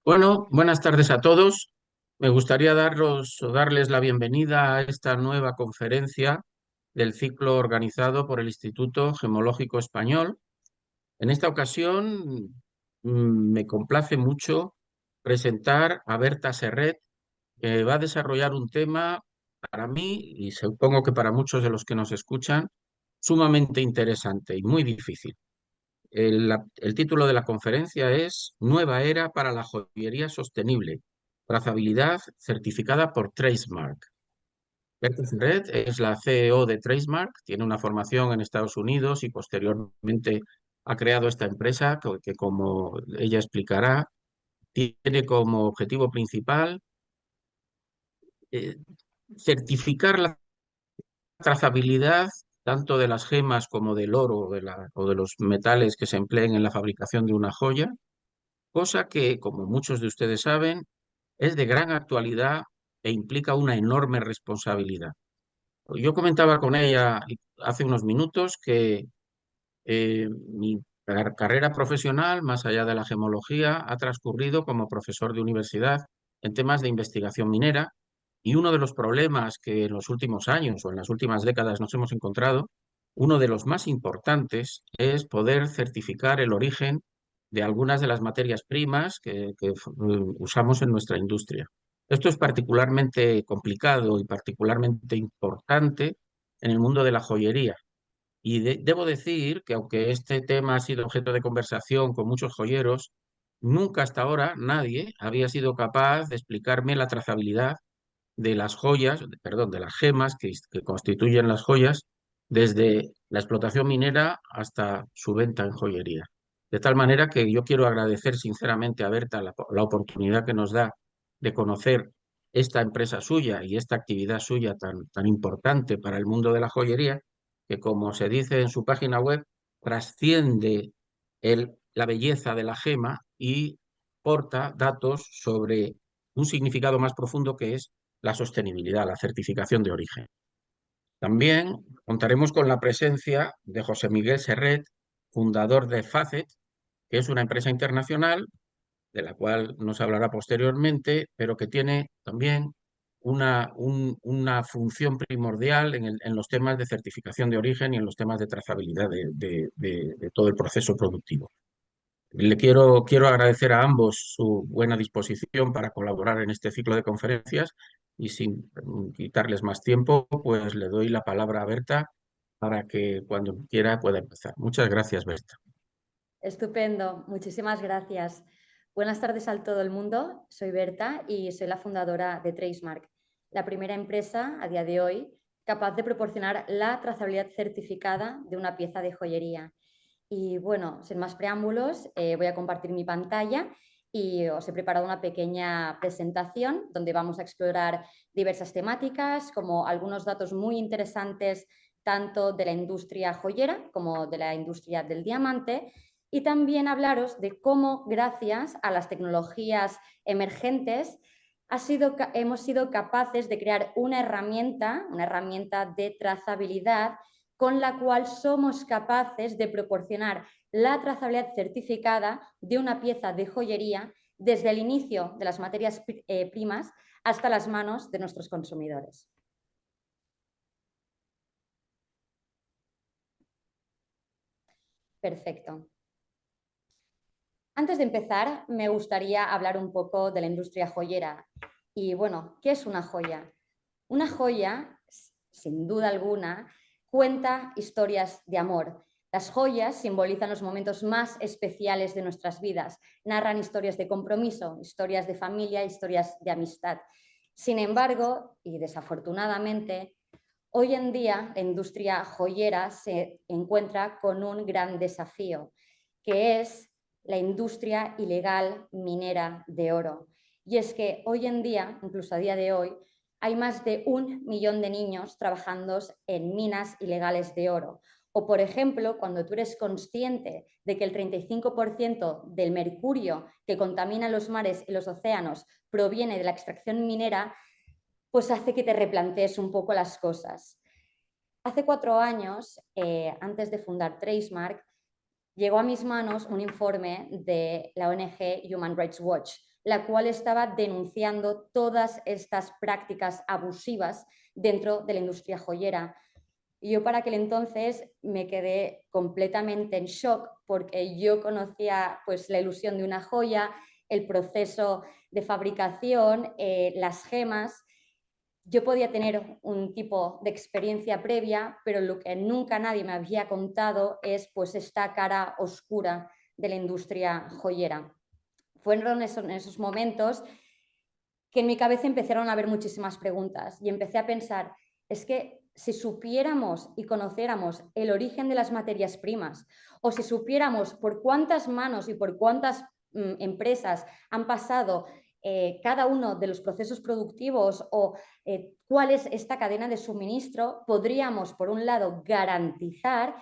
Bueno, buenas tardes a todos. Me gustaría darles la bienvenida a esta nueva conferencia del ciclo organizado por el Instituto Gemológico Español. En esta ocasión, me complace mucho presentar a Berta Serret, que va a desarrollar un tema para mí, y supongo que para muchos de los que nos escuchan, sumamente interesante y muy difícil. El título de la conferencia es Nueva era para la joyería sostenible, trazabilidad certificada por Tracemark. Berta Serret es la CEO de Tracemark, tiene una formación en Estados Unidos y posteriormente ha creado esta empresa que, como ella explicará, tiene como objetivo principal eh, certificar la trazabilidad tanto de las gemas como del oro o de los metales que se empleen en la fabricación de una joya, cosa que, como muchos de ustedes saben, es de gran actualidad e implica una enorme responsabilidad. Yo comentaba con ella hace unos minutos que mi carrera profesional, más allá de la gemología, ha transcurrido como profesor de universidad en temas de investigación minera, y uno de los problemas que en los últimos años o en las últimas décadas nos hemos encontrado, uno de los más importantes, es poder certificar el origen de algunas de las materias primas que usamos en nuestra industria. Esto es particularmente complicado y particularmente importante en el mundo de la joyería. Y debo decir que aunque este tema ha sido objeto de conversación con muchos joyeros, nunca hasta ahora nadie había sido capaz de explicarme la trazabilidad de las joyas, perdón, de las gemas que constituyen las joyas, desde la explotación minera hasta su venta en joyería. De tal manera que yo quiero agradecer sinceramente a Berta la oportunidad que nos da de conocer esta empresa suya y esta actividad suya tan importante para el mundo de la joyería, que, como se dice en su página web, trasciende la belleza de la gema y porta datos sobre un significado más profundo, que es la sostenibilidad, la certificación de origen. También contaremos con la presencia de José Miguel Serret, fundador de Facet, que es una empresa internacional de la cual nos hablará posteriormente, pero que tiene también una función primordial en los temas de certificación de origen y en los temas de trazabilidad de todo el proceso productivo. Quiero agradecer a ambos su buena disposición para colaborar en este ciclo de conferencias, y sin quitarles más tiempo, pues le doy la palabra a Berta para que cuando quiera pueda empezar. Muchas gracias, Berta. Estupendo, muchísimas gracias. Buenas tardes a todo el mundo. Soy Berta y soy la fundadora de Tracemark, la primera empresa a día de hoy capaz de proporcionar la trazabilidad certificada de una pieza de joyería. Y bueno, sin más preámbulos, voy a compartir mi pantalla y os he preparado una pequeña presentación donde vamos a explorar diversas temáticas, como algunos datos muy interesantes tanto de la industria joyera como de la industria del diamante, y también hablaros de cómo, gracias a las tecnologías emergentes, hemos sido capaces de crear una herramienta de trazabilidad con la cual somos capaces de proporcionar la trazabilidad certificada de una pieza de joyería desde el inicio de las materias primas hasta las manos de nuestros consumidores. Perfecto. Antes de empezar, me gustaría hablar un poco de la industria joyera. Y bueno, ¿qué es una joya? Una joya, sin duda alguna, cuenta historias de amor. Las joyas simbolizan los momentos más especiales de nuestras vidas, narran historias de compromiso, historias de familia, historias de amistad. Sin embargo, y desafortunadamente, hoy en día la industria joyera se encuentra con un gran desafío, que es la industria ilegal minera de oro. Y es que hoy en día, incluso a día de hoy, hay más de 1 millón de niños trabajando en minas ilegales de oro. O, por ejemplo, cuando tú eres consciente de que el 35% del mercurio que contamina los mares y los océanos proviene de la extracción minera, pues hace que te replantees un poco las cosas. Hace 4 años, antes de fundar Tracemark, llegó a mis manos un informe de la ONG Human Rights Watch, la cual estaba denunciando todas estas prácticas abusivas dentro de la industria joyera. Y yo para aquel entonces me quedé completamente en shock porque yo conocía pues, la ilusión de una joya, el proceso de fabricación, las gemas. Yo podía tener un tipo de experiencia previa, pero lo que nunca nadie me había contado es pues, esta cara oscura de la industria joyera. Fueron en esos momentos que en mi cabeza empezaron a haber muchísimas preguntas y empecé a pensar, es que si supiéramos y conociéramos el origen de las materias primas o si supiéramos por cuántas manos y por cuántas empresas han pasado cada uno de los procesos productivos o cuál es esta cadena de suministro, podríamos, por un lado, garantizar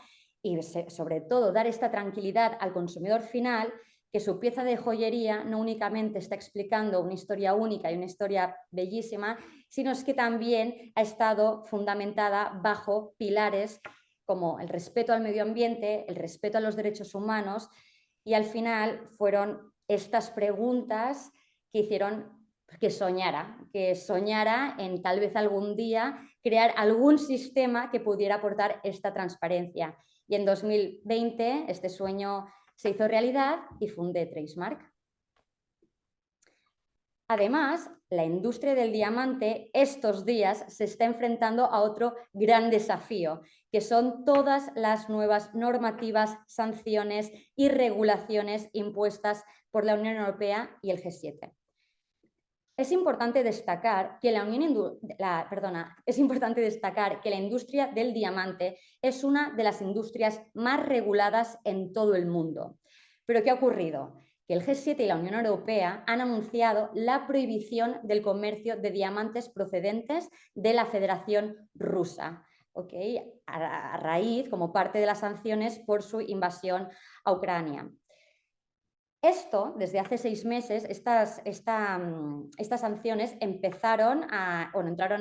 y sobre todo dar esta tranquilidad al consumidor final que su pieza de joyería no únicamente está explicando una historia única y una historia bellísima, sino es que también ha estado fundamentada bajo pilares como el respeto al medio ambiente, el respeto a los derechos humanos, y al final fueron estas preguntas que hicieron que soñara en tal vez algún día crear algún sistema que pudiera aportar esta transparencia. Y en 2020 este sueño se hizo realidad y fundé Tracemark. Además, la industria del diamante estos días se está enfrentando a otro gran desafío, que son todas las nuevas normativas, sanciones y regulaciones impuestas por la Unión Europea y el G7. Es importante destacar que la industria del diamante es una de las industrias más reguladas en todo el mundo. ¿Pero qué ha ocurrido? Que el G7 y la Unión Europea han anunciado la prohibición del comercio de diamantes procedentes de la Federación Rusa, ¿okay? A raíz, como parte de las sanciones por su invasión a Ucrania. Esto, desde hace 6 meses, estas sanciones entraron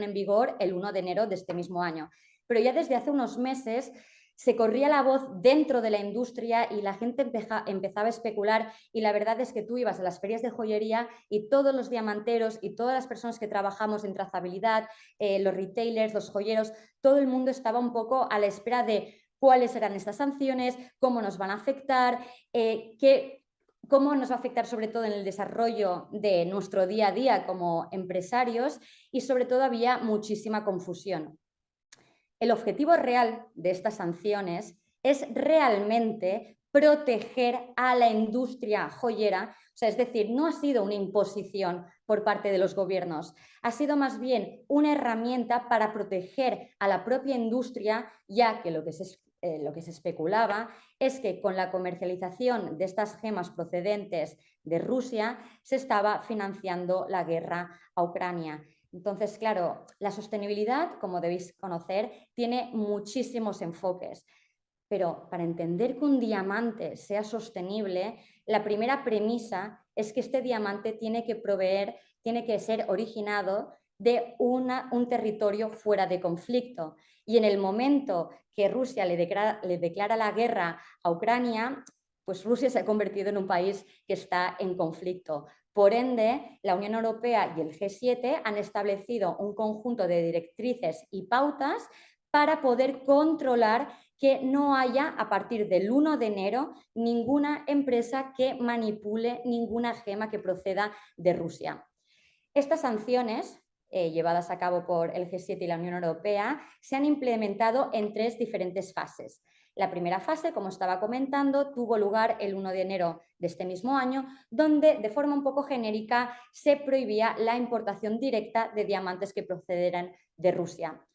en vigor el 1 de enero de este mismo año. Pero ya desde hace unos meses se corría la voz dentro de la industria y la gente empezaba a especular, y la verdad es que tú ibas a las ferias de joyería y todos los diamanteros y todas las personas que trabajamos en trazabilidad, los retailers, los joyeros, todo el mundo estaba un poco a la espera de cuáles eran estas sanciones, cómo nos van a afectar, cómo nos va a afectar sobre todo en el desarrollo de nuestro día a día como empresarios, y sobre todo había muchísima confusión. El objetivo real de estas sanciones es realmente proteger a la industria joyera, o sea, es decir, no ha sido una imposición por parte de los gobiernos, ha sido más bien una herramienta para proteger a la propia industria, ya que lo que se especulaba es que con la comercialización de estas gemas procedentes de Rusia se estaba financiando la guerra a Ucrania. Entonces, claro, la sostenibilidad, como debéis conocer, tiene muchísimos enfoques. Pero para entender que un diamante sea sostenible, la primera premisa es que este diamante tiene que ser originado de un territorio fuera de conflicto. Y en el momento que Rusia le declara la guerra a Ucrania, pues Rusia se ha convertido en un país que está en conflicto. Por ende, la Unión Europea y el G7 han establecido un conjunto de directrices y pautas para poder controlar que no haya, a partir del 1 de enero, ninguna empresa que manipule ninguna gema que proceda de Rusia. Estas sanciones, llevadas a cabo por el G7 y la Unión Europea, se han implementado en 3 diferentes fases. La primera fase, como estaba comentando, tuvo lugar el 1 de enero de este mismo año, donde de forma un poco genérica se prohibía la importación directa de diamantes que procederan de Rusia.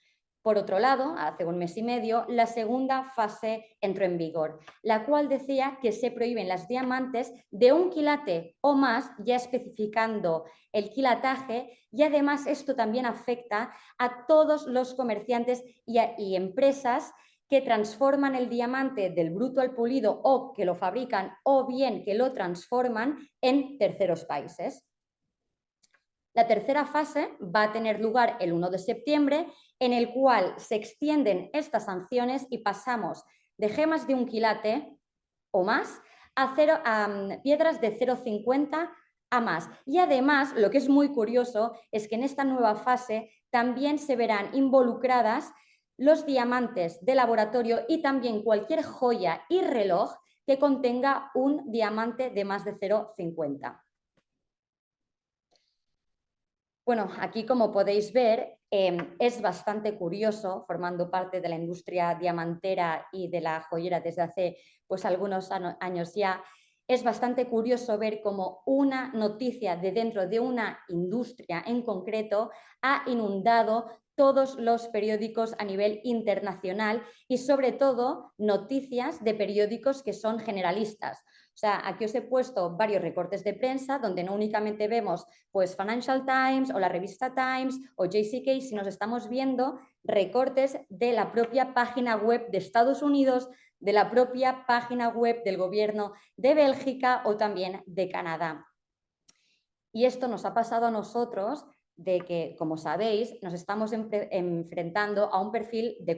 Por otro lado, hace 1 mes y medio, la segunda fase entró en vigor, la cual decía que se prohíben las diamantes de 1 quilate o más, ya especificando el quilataje, y además esto también afecta a todos los comerciantes y empresas que transforman el diamante del bruto al pulido, o que lo fabrican o bien que lo transforman en terceros países. La tercera fase va a tener lugar el 1 de septiembre, en el cual se extienden estas sanciones y pasamos de gemas de 1 quilate o más a piedras de 0,50 a más. Y además, lo que es muy curioso es que en esta nueva fase también se verán involucradas los diamantes de laboratorio y también cualquier joya y reloj que contenga un diamante de más de 0,50. Bueno, aquí como podéis ver, es bastante curioso, formando parte de la industria diamantera y de la joyera desde hace pues, algunos años ya, es bastante curioso ver cómo una noticia de dentro de una industria en concreto ha inundado todos los periódicos a nivel internacional y sobre todo noticias de periódicos que son generalistas. O sea, aquí os he puesto varios recortes de prensa donde no únicamente vemos pues Financial Times o la revista Times o JCK, sino estamos viendo recortes de la propia página web de Estados Unidos, de la propia página web del gobierno de Bélgica o también de Canadá. Y esto nos ha pasado a nosotros de que, como sabéis, nos estamos enfrentando a un perfil de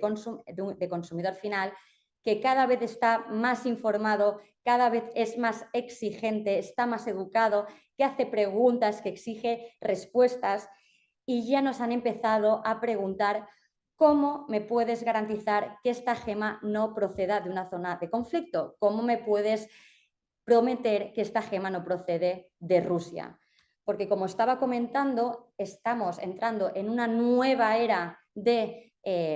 consumidor final que cada vez está más informado, cada vez es más exigente, está más educado, que hace preguntas, que exige respuestas y ya nos han empezado a preguntar ¿cómo me puedes garantizar que esta gema no proceda de una zona de conflicto? ¿Cómo me puedes prometer que esta gema no procede de Rusia? Porque como estaba comentando, estamos entrando en una nueva era de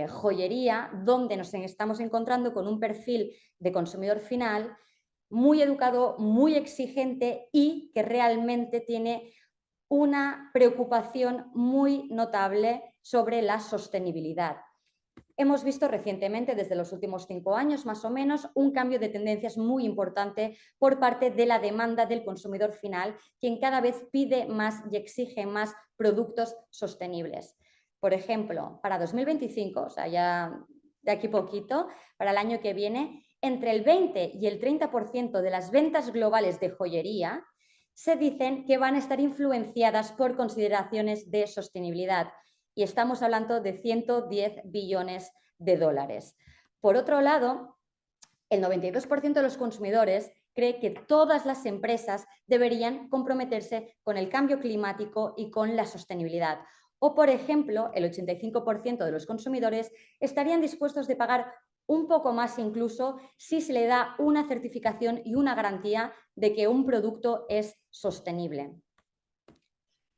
joyería donde nos estamos encontrando con un perfil de consumidor final muy educado, muy exigente y que realmente tiene una preocupación muy notable sobre la sostenibilidad. Hemos visto recientemente, desde los últimos 5 años más o menos, un cambio de tendencias muy importante por parte de la demanda del consumidor final, quien cada vez pide más y exige más productos sostenibles. Por ejemplo, para 2025, o sea, ya de aquí poquito, para el año que viene, entre el 20 y el 30% de las ventas globales de joyería se dicen que van a estar influenciadas por consideraciones de sostenibilidad. Y estamos hablando de 110 billones de dólares. Por otro lado, el 92% de los consumidores cree que todas las empresas deberían comprometerse con el cambio climático y con la sostenibilidad. O, por ejemplo, el 85% de los consumidores estarían dispuestos de pagar un poco más incluso si se le da una certificación y una garantía de que un producto es sostenible.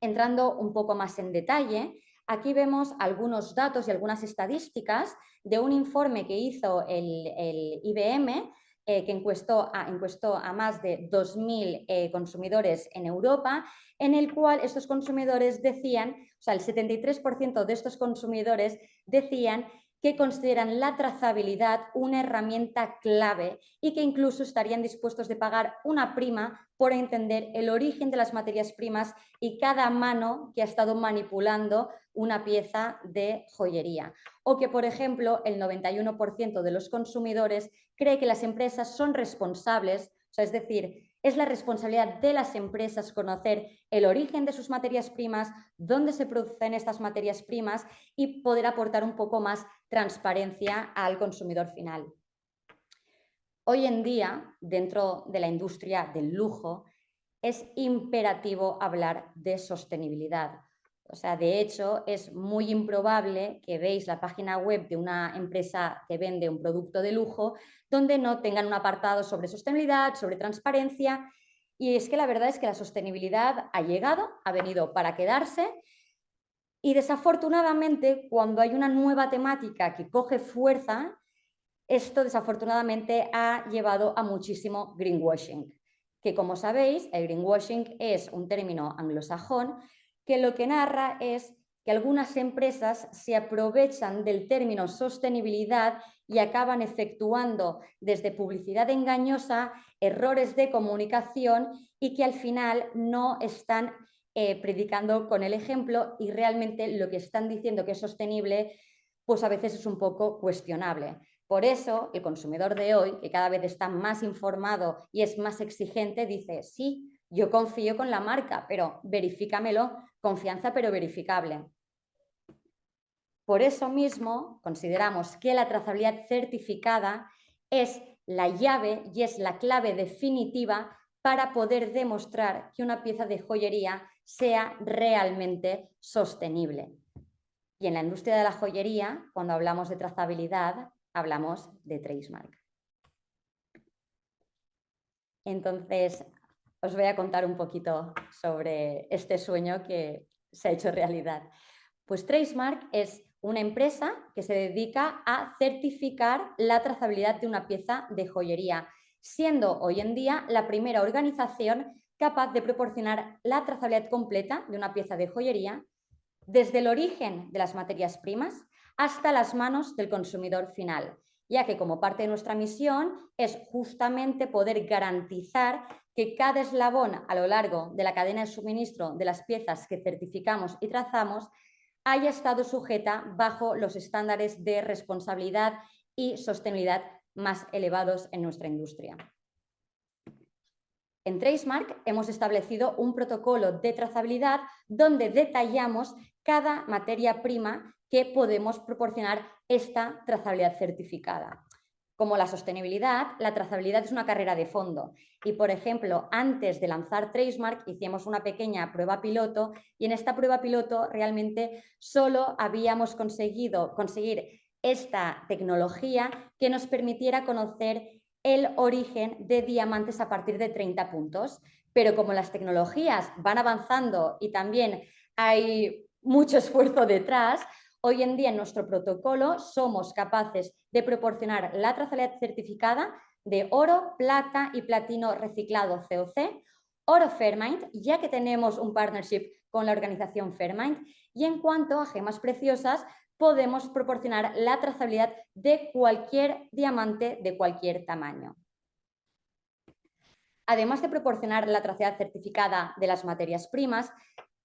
Entrando un poco más en detalle, aquí vemos algunos datos y algunas estadísticas de un informe que hizo el IBM, que encuestó a más de 2.000 consumidores en Europa, en el cual estos consumidores decían, o sea, el 73% de estos consumidores decían que consideran la trazabilidad una herramienta clave y que incluso estarían dispuestos de pagar una prima por entender el origen de las materias primas y cada mano que ha estado manipulando una pieza de joyería. O que, por ejemplo, el 91% de los consumidores cree que las empresas son responsables, o sea, es decir, es la responsabilidad de las empresas conocer el origen de sus materias primas, dónde se producen estas materias primas y poder aportar un poco más transparencia al consumidor final. Hoy en día, dentro de la industria del lujo, es imperativo hablar de sostenibilidad. O sea, de hecho, es muy improbable que veáis la página web de una empresa que vende un producto de lujo donde no tengan un apartado sobre sostenibilidad, sobre transparencia. Y es que la verdad es que la sostenibilidad ha llegado, ha venido para quedarse. Y desafortunadamente, cuando hay una nueva temática que coge fuerza, esto desafortunadamente ha llevado a muchísimo greenwashing, que como sabéis, el greenwashing es un término anglosajón que lo que narra es que algunas empresas se aprovechan del término sostenibilidad y acaban efectuando desde publicidad engañosa, errores de comunicación y que al final no están predicando con el ejemplo y realmente lo que están diciendo que es sostenible pues a veces es un poco cuestionable. Por eso, el consumidor de hoy, que cada vez está más informado y es más exigente, dice, sí, yo confío con la marca, pero verifícamelo, confianza pero verificable. Por eso mismo, consideramos que la trazabilidad certificada es la llave y es la clave definitiva para poder demostrar que una pieza de joyería sea realmente sostenible. Y en la industria de la joyería, cuando hablamos de trazabilidad, hablamos de tracemark. Entonces, os voy a contar un poquito sobre este sueño que se ha hecho realidad. Pues Tracemark es una empresa que se dedica a certificar la trazabilidad de una pieza de joyería, siendo hoy en día la primera organización capaz de proporcionar la trazabilidad completa de una pieza de joyería desde el origen de las materias primas hasta las manos del consumidor final, ya que como parte de nuestra misión es justamente poder garantizar que cada eslabón a lo largo de la cadena de suministro de las piezas que certificamos y trazamos haya estado sujeta bajo los estándares de responsabilidad y sostenibilidad más elevados en nuestra industria. En Tracemark hemos establecido un protocolo de trazabilidad donde detallamos cada materia prima que podemos proporcionar esta trazabilidad certificada. Como la sostenibilidad, la trazabilidad es una carrera de fondo y, por ejemplo, antes de lanzar Tracemark hicimos una pequeña prueba piloto y en esta prueba piloto realmente solo habíamos conseguir esta tecnología que nos permitiera conocer el origen de diamantes a partir de 30 puntos. Pero como las tecnologías van avanzando y también hay mucho esfuerzo detrás, hoy en día en nuestro protocolo somos capaces de proporcionar la trazabilidad certificada de oro, plata y platino reciclado COC, oro Fairmined, ya que tenemos un partnership con la organización Fairmined, y en cuanto a gemas preciosas, podemos proporcionar la trazabilidad de cualquier diamante de cualquier tamaño. Además de proporcionar la trazabilidad certificada de las materias primas,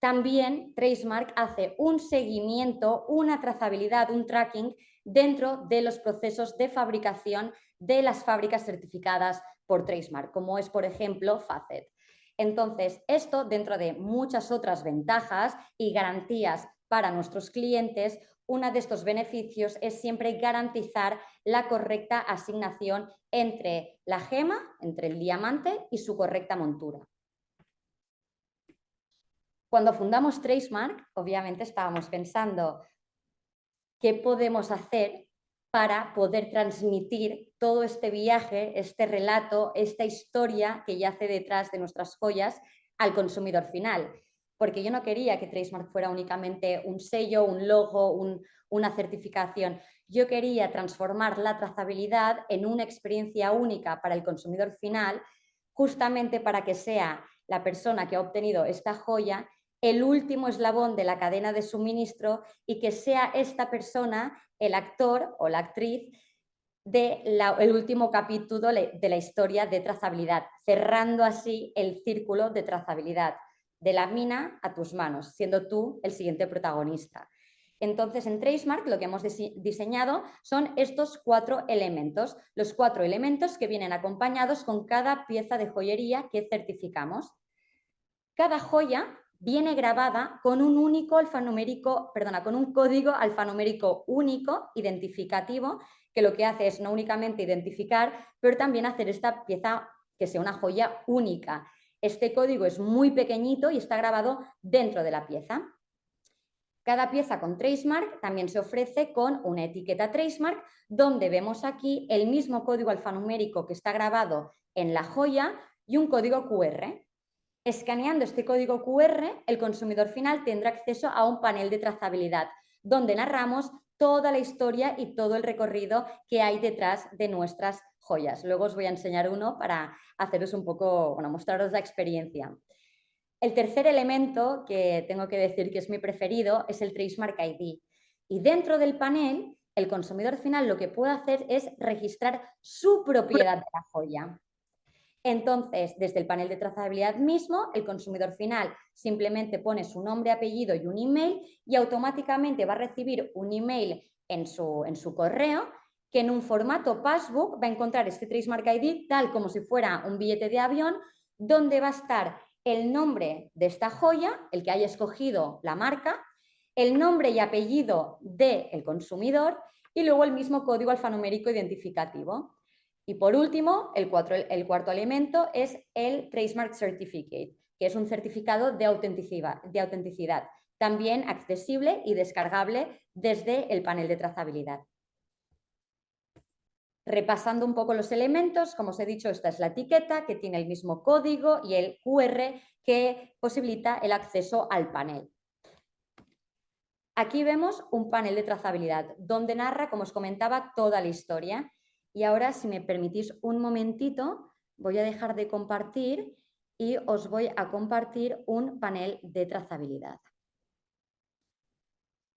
también Tracemark hace un seguimiento, una trazabilidad, un tracking dentro de los procesos de fabricación de las fábricas certificadas por Tracemark, como es, por ejemplo, Facet. Entonces, esto, dentro de muchas otras ventajas y garantías para nuestros clientes, uno de estos beneficios es siempre garantizar la correcta asignación entre la gema, entre el diamante y su correcta montura. Cuando fundamos Tracemark, obviamente estábamos pensando qué podemos hacer para poder transmitir todo este viaje, este relato, esta historia que yace detrás de nuestras joyas al consumidor final. Porque yo no quería que Tracemark fuera únicamente un sello, un logo, una certificación. Yo quería transformar la trazabilidad en una experiencia única para el consumidor final, justamente para que sea la persona que ha obtenido esta joya el último eslabón de la cadena de suministro y que sea esta persona el actor o la actriz del último capítulo de la historia de trazabilidad, cerrando así el círculo de trazabilidad, de la mina a tus manos, siendo tú el siguiente protagonista. Entonces, en Tracemark lo que hemos diseñado son estos 4 elementos, los 4 elementos que vienen acompañados con cada pieza de joyería que certificamos. Cada joya viene grabada con un con un código alfanumérico único, identificativo, que lo que hace es no únicamente identificar, pero también hacer esta pieza que sea una joya única. Este código es muy pequeñito y está grabado dentro de la pieza. Cada pieza con Tracemark también se ofrece con una etiqueta Tracemark, donde vemos aquí el mismo código alfanumérico que está grabado en la joya y un código QR. Escaneando este código QR, el consumidor final tendrá acceso a un panel de trazabilidad, donde narramos toda la historia y todo el recorrido que hay detrás de nuestras joyas. Luego os voy a enseñar uno para haceros un poco, mostraros la experiencia. El tercer elemento que tengo que decir que es mi preferido es el Tracemark ID. Y dentro del panel, el consumidor final lo que puede hacer es registrar su propiedad de la joya. Entonces, desde el panel de trazabilidad mismo, el consumidor final simplemente pone su nombre, apellido y un email y automáticamente va a recibir un email en su correo que en un formato passbook va a encontrar este Tracemark ID tal como si fuera un billete de avión, donde va a estar el nombre de esta joya, el que haya escogido la marca, el nombre y apellido del consumidor y luego el mismo código alfanumérico identificativo. Y por último, el cuarto elemento es el Tracemark Certificate, que es un certificado de autenticidad, también accesible y descargable desde el panel de trazabilidad. Repasando un poco los elementos, como os he dicho, esta es la etiqueta que tiene el mismo código y el QR que posibilita el acceso al panel. Aquí vemos un panel de trazabilidad donde narra, como os comentaba, toda la historia. Y ahora, si me permitís un momentito, voy a dejar de compartir y os voy a compartir un panel de trazabilidad.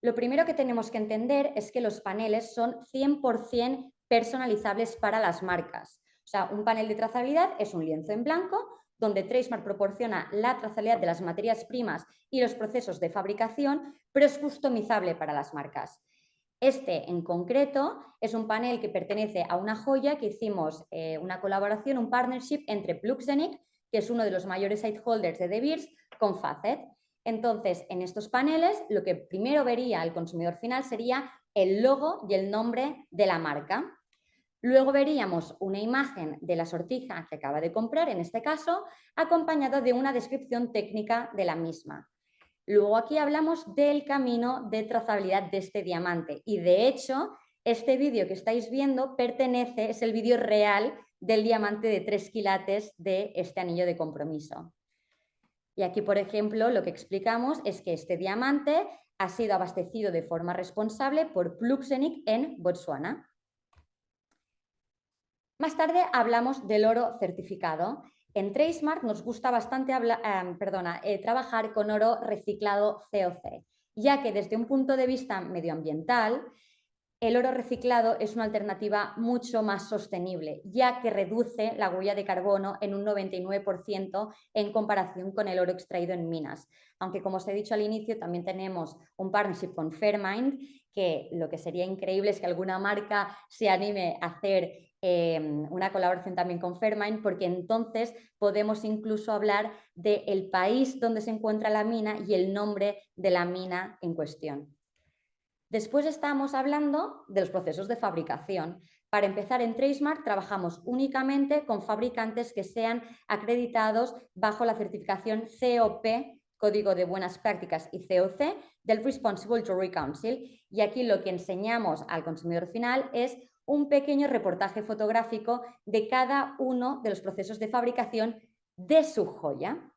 Lo primero que tenemos que entender es que los paneles son 100% personalizables para las marcas. O sea, un panel de trazabilidad es un lienzo en blanco donde Tracemark proporciona la trazabilidad de las materias primas y los procesos de fabricación, pero es customizable para las marcas. Este, en concreto, es un panel que pertenece a una joya que hicimos una colaboración, un partnership entre Pluxenic, que es uno de los mayores sideholders de De Beers, con Facet. Entonces, en estos paneles, lo que primero vería el consumidor final sería el logo y el nombre de la marca. Luego veríamos una imagen de la sortija que acaba de comprar, en este caso, acompañada de una descripción técnica de la misma. Luego aquí hablamos del camino de trazabilidad de este diamante y, de hecho, este vídeo que estáis viendo es el vídeo real del diamante de 3 quilates de este anillo de compromiso. Y aquí, por ejemplo, lo que explicamos es que este diamante ha sido abastecido de forma responsable por Pluxenic en Botsuana. Más tarde hablamos del oro certificado. En Tracemark nos gusta bastante trabajar con oro reciclado COC, ya que desde un punto de vista medioambiental, el oro reciclado es una alternativa mucho más sostenible, ya que reduce la huella de carbono en un 99% en comparación con el oro extraído en minas. Aunque, como os he dicho al inicio, también tenemos un partnership con Fairmind, que lo que sería increíble es que alguna marca se anime a hacer una colaboración también con Fairmind, porque entonces podemos incluso hablar del país donde se encuentra la mina y el nombre de la mina en cuestión. Después estamos hablando de los procesos de fabricación. Para empezar, en Tracemark trabajamos únicamente con fabricantes que sean acreditados bajo la certificación COP, Código de Buenas Prácticas, y COC del Responsible Jewelry Council. Y aquí lo que enseñamos al consumidor final es un pequeño reportaje fotográfico de cada uno de los procesos de fabricación de su joya.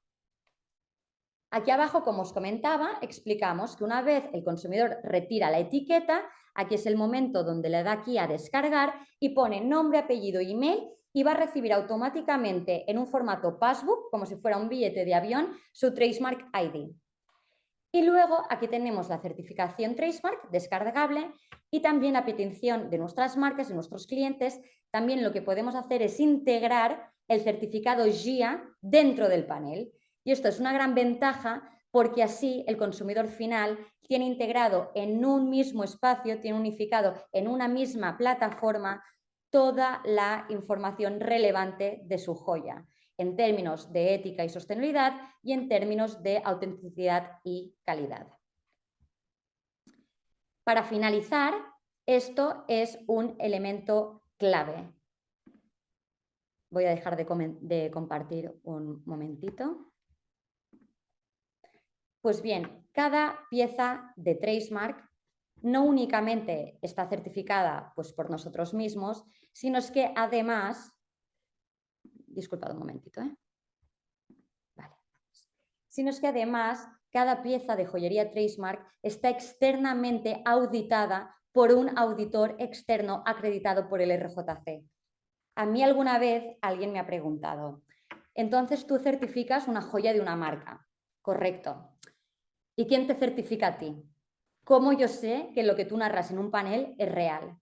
Aquí abajo, como os comentaba, explicamos que una vez el consumidor retira la etiqueta, aquí es el momento donde le da aquí a descargar y pone nombre, apellido, email y va a recibir automáticamente en un formato passbook, como si fuera un billete de avión, su Tracemark ID. Y luego aquí tenemos la certificación Tracemark descargable y también a petición de nuestras marcas y nuestros clientes, también lo que podemos hacer es integrar el certificado GIA dentro del panel. Y esto es una gran ventaja porque así el consumidor final tiene integrado en un mismo espacio, tiene unificado en una misma plataforma toda la información relevante de su joya, en términos de ética y sostenibilidad y en términos de autenticidad y calidad. Para finalizar, esto es un elemento clave. Voy a dejar de compartir un momentito. Pues bien, cada pieza de Tracemark no únicamente está certificada pues, por nosotros mismos, sino es que además... Disculpad un momentito, Vale. Sino es que además cada pieza de joyería Tracemark está externamente auditada por un auditor externo acreditado por el RJC. A mí alguna vez alguien me ha preguntado, entonces tú certificas una joya de una marca. Correcto. ¿Y quién te certifica a ti? ¿Cómo yo sé que lo que tú narras en un panel es real?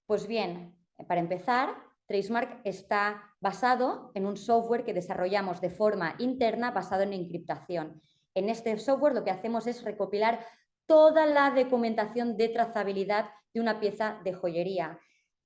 Pues bien, para empezar, Tracemark está basado en un software que desarrollamos de forma interna basado en encriptación. En este software lo que hacemos es recopilar toda la documentación de trazabilidad de una pieza de joyería,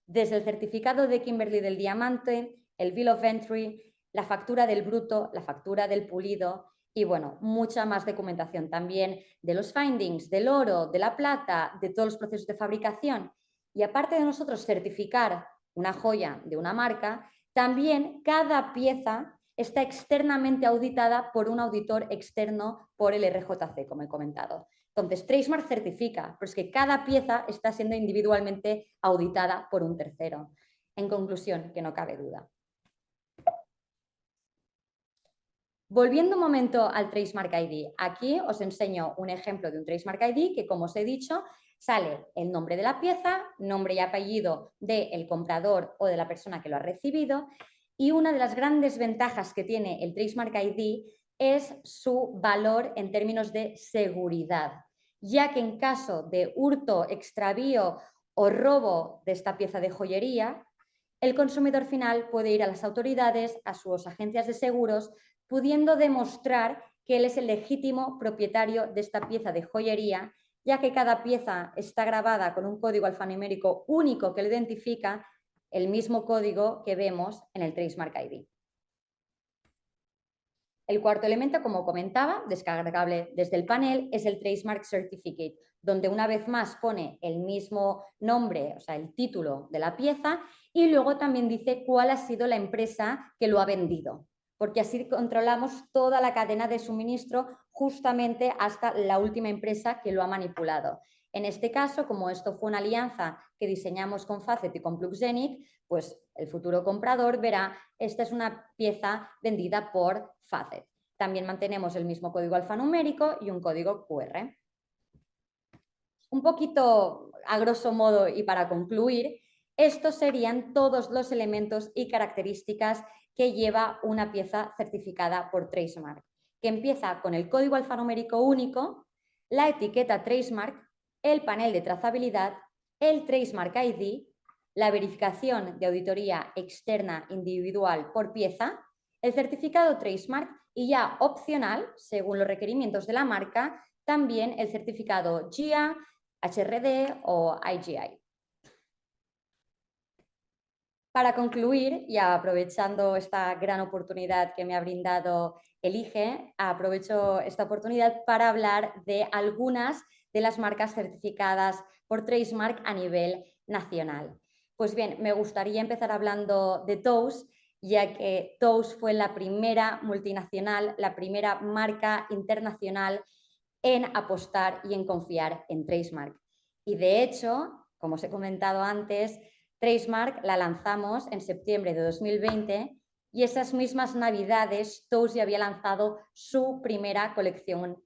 desde el certificado de Kimberley del diamante, el Bill of Entry, la factura del bruto, la factura del pulido y, bueno, mucha más documentación también de los findings, del oro, de la plata, de todos los procesos de fabricación. Y aparte de nosotros certificar una joya de una marca, también cada pieza está externamente auditada por un auditor externo por el RJC, como he comentado. Entonces, Tracemark certifica, pero es que cada pieza está siendo individualmente auditada por un tercero. En conclusión, que no cabe duda. Volviendo un momento al Tracemark ID, aquí os enseño un ejemplo de un Tracemark ID que, como os he dicho, sale el nombre de la pieza, nombre y apellido del comprador o de la persona que lo ha recibido, y una de las grandes ventajas que tiene el Tracemark ID es su valor en términos de seguridad, ya que en caso de hurto, extravío o robo de esta pieza de joyería, el consumidor final puede ir a las autoridades, a sus agencias de seguros, pudiendo demostrar que él es el legítimo propietario de esta pieza de joyería, ya que cada pieza está grabada con un código alfanumérico único que lo identifica, el mismo código que vemos en el Tracemark ID. El cuarto elemento, como comentaba, descargable desde el panel, es el Tracemark Certificate, donde una vez más pone el mismo nombre, o sea, el título de la pieza, y luego también dice cuál ha sido la empresa que lo ha vendido, porque así controlamos toda la cadena de suministro justamente hasta la última empresa que lo ha manipulado. En este caso, como esto fue una alianza que diseñamos con Facet y con Pluxenic, pues el futuro comprador verá, esta es una pieza vendida por Facet. También mantenemos el mismo código alfanumérico y un código QR. Un poquito a grosso modo y para concluir, estos serían todos los elementos y características que lleva una pieza certificada por Tracemark, que empieza con el código alfanumérico único, la etiqueta Tracemark, el panel de trazabilidad, el Tracemark ID, la verificación de auditoría externa individual por pieza, el certificado Tracemark y ya opcional, según los requerimientos de la marca, también el certificado GIA, HRD o IGI. Para concluir, y aprovechando esta gran oportunidad que me ha brindado el IGE, aprovecho esta oportunidad para hablar de algunas de las marcas certificadas por Tracemark a nivel nacional. Pues bien, me gustaría empezar hablando de Tous, ya que Tous fue la primera multinacional, la primera marca internacional en apostar y en confiar en Tracemark. Y de hecho, como os he comentado antes, Tracemark la lanzamos en septiembre de 2020 y esas mismas navidades Tous ya había lanzado su primera colección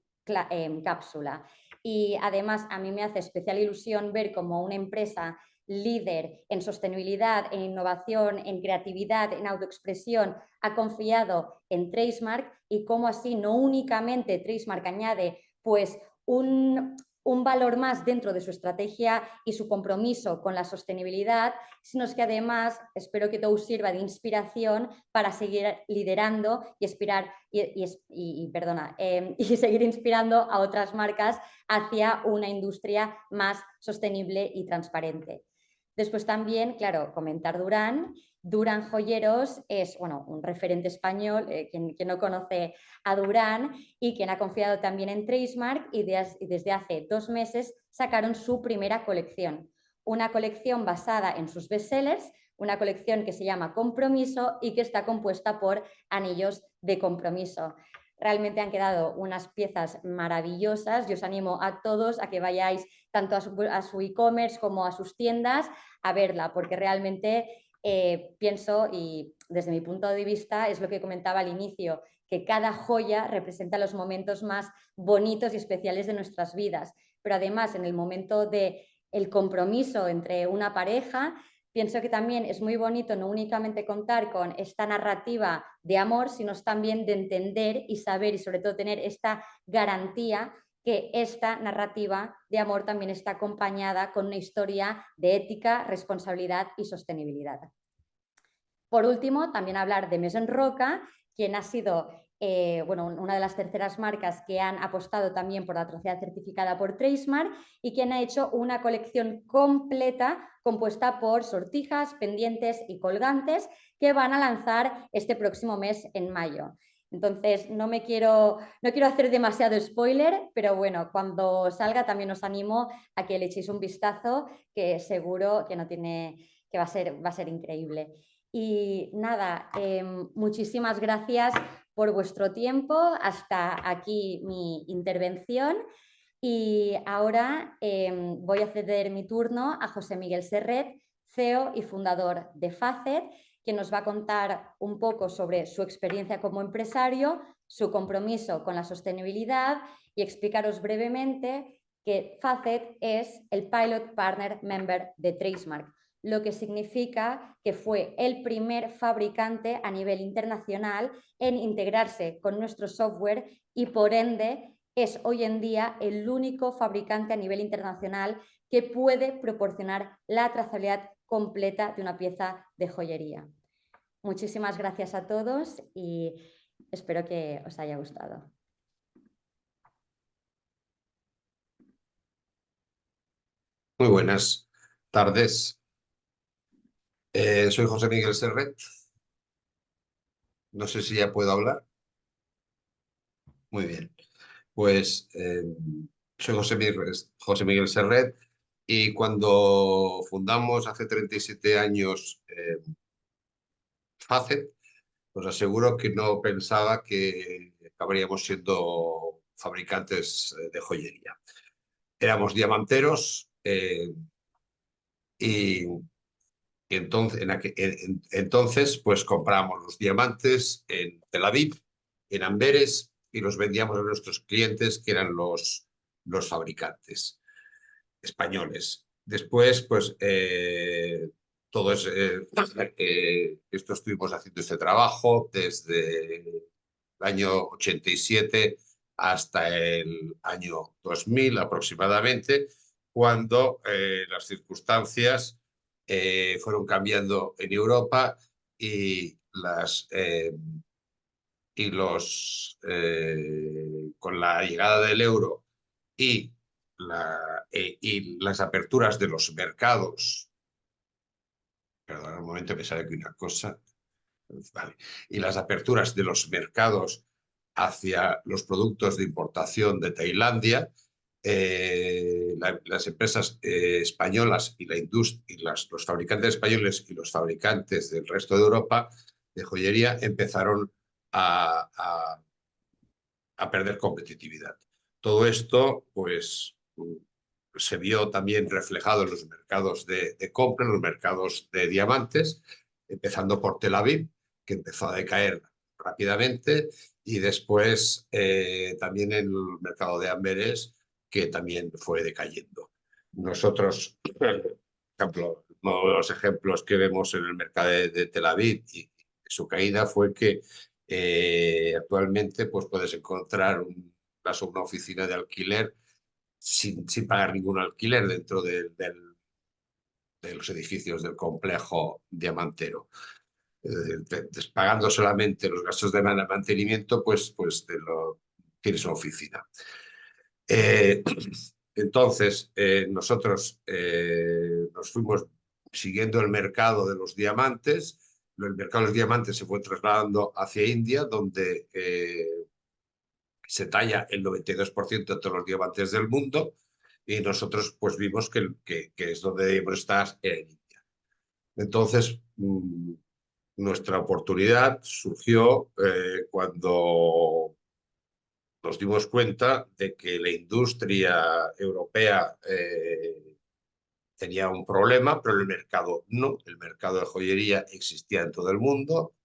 cápsula. Y además a mí me hace especial ilusión ver cómo una empresa líder en sostenibilidad, en innovación, en creatividad, en autoexpresión, ha confiado en Tracemark y cómo así no únicamente Tracemark añade pues un valor más dentro de su estrategia y su compromiso con la sostenibilidad, sino que además espero que todo sirva de inspiración para seguir liderando y seguir inspirando a otras marcas hacia una industria más sostenible y transparente. Después también, claro, comentar Durán. Durán Joyeros es un referente español, quien no conoce a Durán y quien ha confiado también en Tracemark y desde hace 2 meses sacaron su primera colección. Una colección basada en sus bestsellers, una colección que se llama Compromiso y que está compuesta por anillos de compromiso. Realmente han quedado unas piezas maravillosas. Yo os animo a todos a que vayáis tanto a su e-commerce como a sus tiendas a verla, porque realmente pienso, y desde mi punto de vista es lo que comentaba al inicio, que cada joya representa los momentos más bonitos y especiales de nuestras vidas, pero además en el momento del compromiso entre una pareja, pienso que también es muy bonito no únicamente contar con esta narrativa de amor, sino también de entender y saber y sobre todo tener esta garantía que esta narrativa de amor también está acompañada con una historia de ética, responsabilidad y sostenibilidad. Por último, también hablar de Maison Roca, quien ha sido una de las terceras marcas que han apostado también por la tracería certificada por Tracemark y quien ha hecho una colección completa compuesta por sortijas, pendientes y colgantes que van a lanzar este próximo mes en mayo. Entonces, no quiero hacer demasiado spoiler, pero bueno, cuando salga también os animo a que le echéis un vistazo, que seguro que no tiene que va a ser increíble. Y nada, muchísimas gracias por vuestro tiempo. Hasta aquí mi intervención. Y ahora voy a ceder mi turno a José Miguel Serret, CEO y fundador de Facet, que nos va a contar un poco sobre su experiencia como empresario, su compromiso con la sostenibilidad y explicaros brevemente que Facet es el Pilot Partner Member de Tracemark, lo que significa que fue el primer fabricante a nivel internacional en integrarse con nuestro software y por ende es hoy en día el único fabricante a nivel internacional que puede proporcionar la trazabilidad completa de una pieza de joyería. Muchísimas gracias a todos y espero que os haya gustado. Muy buenas tardes. Soy José Miguel Serret. No sé si ya puedo hablar. Muy bien. Pues soy José Miguel Serret y cuando fundamos hace 37 años Facet, os aseguro que no pensaba que acabaríamos siendo fabricantes de joyería. Éramos diamanteros y entonces, pues compramos los diamantes en Tel Aviv, en Amberes, y los vendíamos a nuestros clientes, que eran los fabricantes españoles. Después, pues, esto estuvimos haciendo este trabajo desde el año 87 hasta el año 2000 aproximadamente, cuando las circunstancias fueron cambiando en Europa y con la llegada del euro y las aperturas de los mercados, perdón, un momento que sale aquí una cosa, vale, y las aperturas de los mercados hacia los productos de importación de Tailandia, las empresas españolas y los fabricantes españoles y los fabricantes del resto de Europa de joyería empezaron a perder competitividad. Todo esto, pues, se vio también reflejado en los mercados de compra, en los mercados de diamantes, empezando por Tel Aviv, que empezó a decaer rápidamente, y después también en el mercado de Amberes, que también fue decayendo. Nosotros, por ejemplo, uno de los ejemplos que vemos en el mercado de Tel Aviv y su caída fue que actualmente pues, puedes encontrar una oficina de alquiler sin pagar ningún alquiler dentro de los edificios del complejo diamantero. Pagando solamente los gastos de mantenimiento, pues tienes una oficina. Entonces, nosotros nos fuimos siguiendo el mercado de los diamantes. El mercado de los diamantes se fue trasladando hacia India, donde se talla el 92% de todos los diamantes del mundo, y nosotros pues vimos que es donde debemos estar en India. Entonces, nuestra oportunidad surgió cuando nos dimos cuenta de que la industria europea tenía un problema, pero el mercado no. El mercado de joyería existía en todo el mundo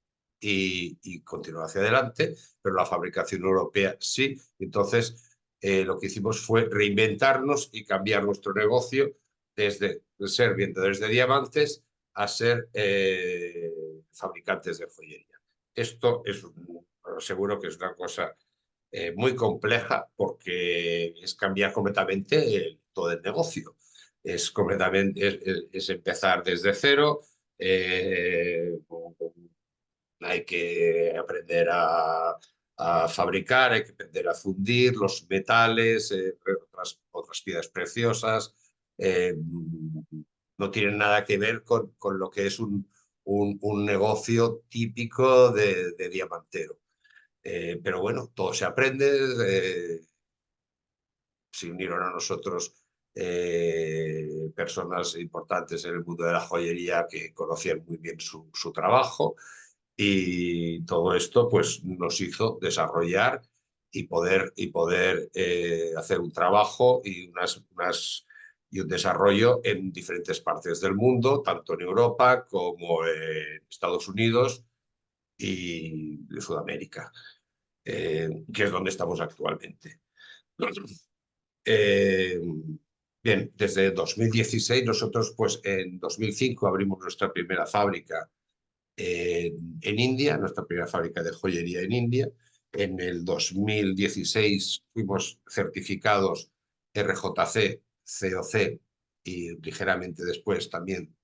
y continuó hacia adelante, pero la fabricación europea sí. Entonces, lo que hicimos fue reinventarnos y cambiar nuestro negocio desde ser vendedores de diamantes a ser fabricantes de joyería. Esto seguro que es una cosa muy compleja porque es cambiar completamente todo el negocio. Es empezar desde cero. Hay que aprender a fabricar, hay que aprender a fundir los metales, otras piedras preciosas. No tienen nada que ver con lo que es un negocio típico de diamantero. Pero bueno, todo se aprende. Se unieron a nosotros personas importantes en el mundo de la joyería que conocían muy bien su trabajo, y todo esto pues nos hizo desarrollar y poder hacer un trabajo y y un desarrollo en diferentes partes del mundo, tanto en Europa como en Estados Unidos y de Sudamérica, que es donde estamos actualmente. Eh, bien, desde 2016 nosotros pues en 2005 abrimos nuestra primera fábrica en India, nuestra primera fábrica de joyería en India. En el 2016 fuimos certificados RJC, COC y ligeramente después también,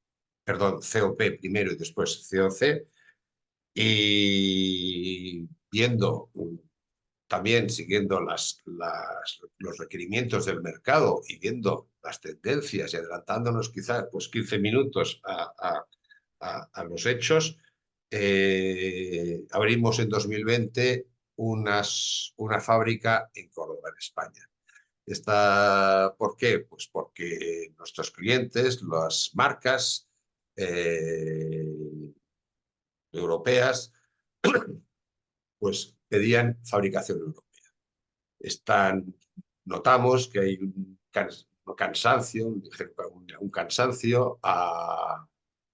perdón, COP primero y después COC. Y viendo también, siguiendo los requerimientos del mercado y viendo las tendencias y adelantándonos quizás pues 15 minutos a los hechos, abrimos en 2020 una fábrica en Córdoba, en España. ¿Por qué? Pues porque nuestros clientes, las marcas europeas, pues pedían fabricación europea. Notamos que hay un cansancio, un cansancio a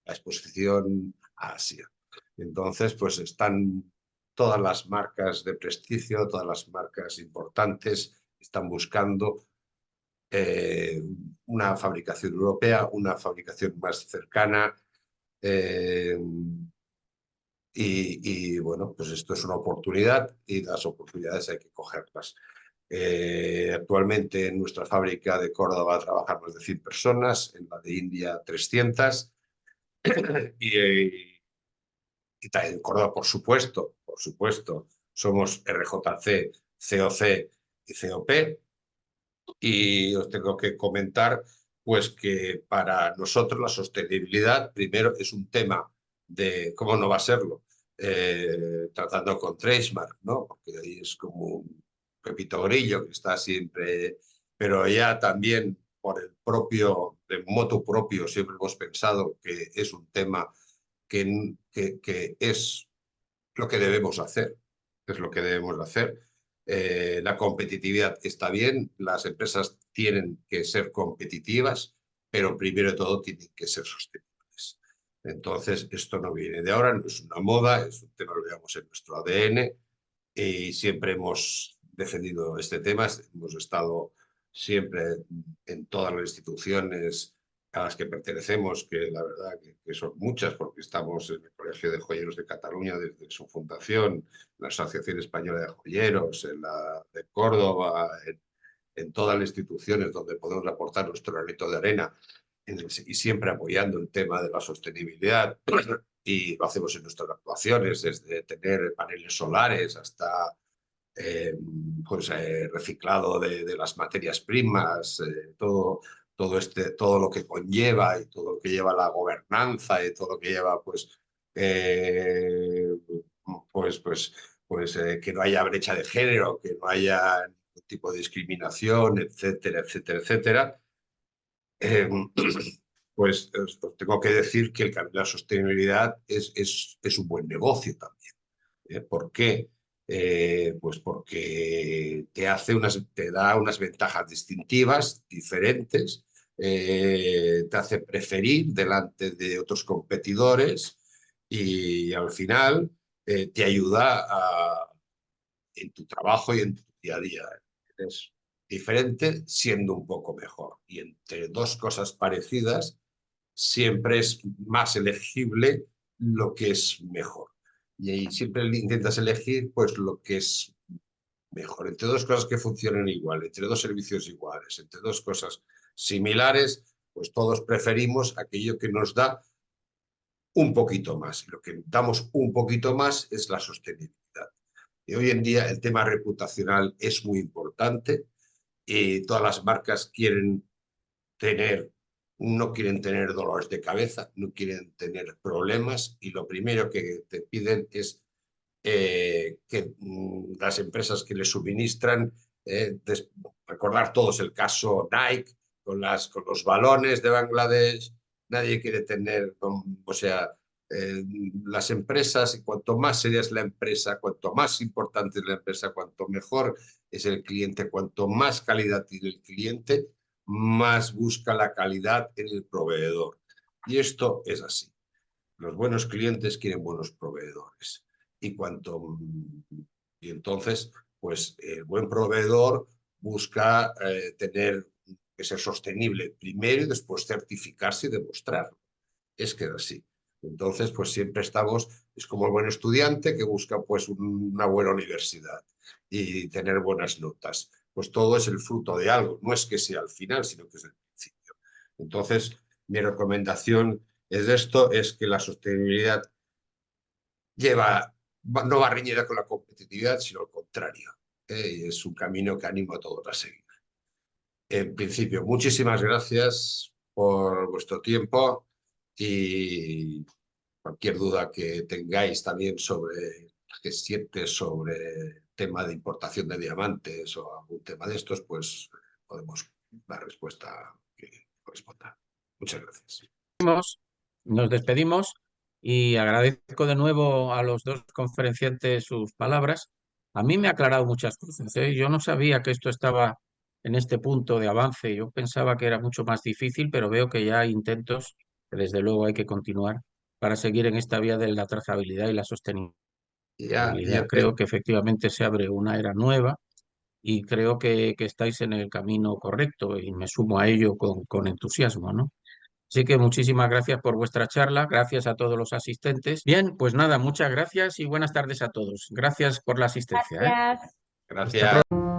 la exposición a Asia. Entonces, pues están todas las marcas de prestigio, todas las marcas importantes, están buscando una fabricación europea, una fabricación más cercana. Bueno, pues esto es una oportunidad y las oportunidades hay que cogerlas. Actualmente en nuestra fábrica de Córdoba trabajan más de 100 personas, en la de India 300. Y también en Córdoba, por supuesto, somos RJC, COC y COP. Y os tengo que comentar pues que para nosotros la sostenibilidad primero es un tema de, ¿cómo no va a serlo? Tratando con Tracemark, ¿no? Porque ahí es como un Pepito Grillo que está siempre, pero ya también por el propio, de motu propio, siempre hemos pensado que es un tema que es lo que debemos hacer, es lo que debemos hacer. La competitividad está bien, las empresas tienen que ser competitivas, pero primero de todo tienen que ser sostenibles. Entonces, esto no viene de ahora, no es una moda, es un tema que lo llevamos en nuestro ADN y siempre hemos defendido este tema, hemos estado siempre en todas las instituciones a las que pertenecemos, que la verdad que son muchas, porque estamos en el Colegio de Joyeros de Cataluña desde su fundación, en la Asociación Española de Joyeros, en la de Córdoba, en todas las instituciones donde podemos aportar nuestro granito de arena y siempre apoyando el tema de la sostenibilidad. Y lo hacemos en nuestras actuaciones, desde tener paneles solares hasta reciclado de las materias primas, todo lo que conlleva y todo lo que lleva la gobernanza y todo lo que lleva eh, pues, pues, que no haya brecha de género, que no haya ningún tipo de discriminación, etcétera, etcétera, etcétera. Pues os tengo que decir que el camino de la sostenibilidad es un buen negocio también. ¿Por qué? Pues porque te da unas ventajas distintivas, diferentes, te hace preferir delante de otros competidores y al final te ayuda en tu trabajo y en tu día a día. Es diferente siendo un poco mejor. Y entre dos cosas parecidas siempre es más elegible lo que es mejor. Y ahí siempre intentas elegir pues lo que es mejor, entre dos cosas que funcionen igual, entre dos servicios iguales, entre dos cosas similares, pues todos preferimos aquello que nos da un poquito más. Y lo que damos un poquito más es la sostenibilidad. Y hoy en día el tema reputacional es muy importante y todas las marcas no quieren tener dolores de cabeza, no quieren tener problemas y lo primero que te piden es que las empresas que les suministran, recordar todos el caso Nike, con los balones de Bangladesh, nadie quiere tener, o sea, las empresas, y cuanto más seria es la empresa, cuanto más importante es la empresa, cuanto mejor es el cliente, cuanto más calidad tiene el cliente, más busca la calidad en el proveedor. Y esto es así. Los buenos clientes quieren buenos proveedores. Y entonces, pues el buen proveedor busca tener que ser sostenible primero y después certificarse y demostrarlo. Es que es así. Entonces, pues siempre estamos, es como el buen estudiante que busca pues una buena universidad y tener buenas notas. Pues todo es el fruto de algo, no es que sea al final, sino que es el principio. Entonces, mi recomendación es que la sostenibilidad no va reñida con la competitividad, sino al contrario. Y es un camino que animo a todos a seguir. En principio, muchísimas gracias por vuestro tiempo y cualquier duda que tengáis también que sientes sobre el tema de importación de diamantes o algún tema de estos, pues podemos dar respuesta que corresponda. Muchas gracias. Nos despedimos y agradezco de nuevo a los dos conferenciantes sus palabras. A mí me ha aclarado muchas cosas, ¿eh? Yo no sabía que esto estaba en este punto de avance. Yo pensaba que era mucho más difícil, pero veo que ya hay intentos, que desde luego hay que continuar para seguir en esta vía de la trazabilidad y la sostenibilidad. Creo que efectivamente se abre una era nueva y creo que estáis en el camino correcto y me sumo a ello con entusiasmo, ¿no? Así que muchísimas gracias por vuestra charla, gracias a todos los asistentes. Bien, pues nada, muchas gracias y buenas tardes a todos. Gracias por la asistencia, ¿eh? Gracias. Gracias.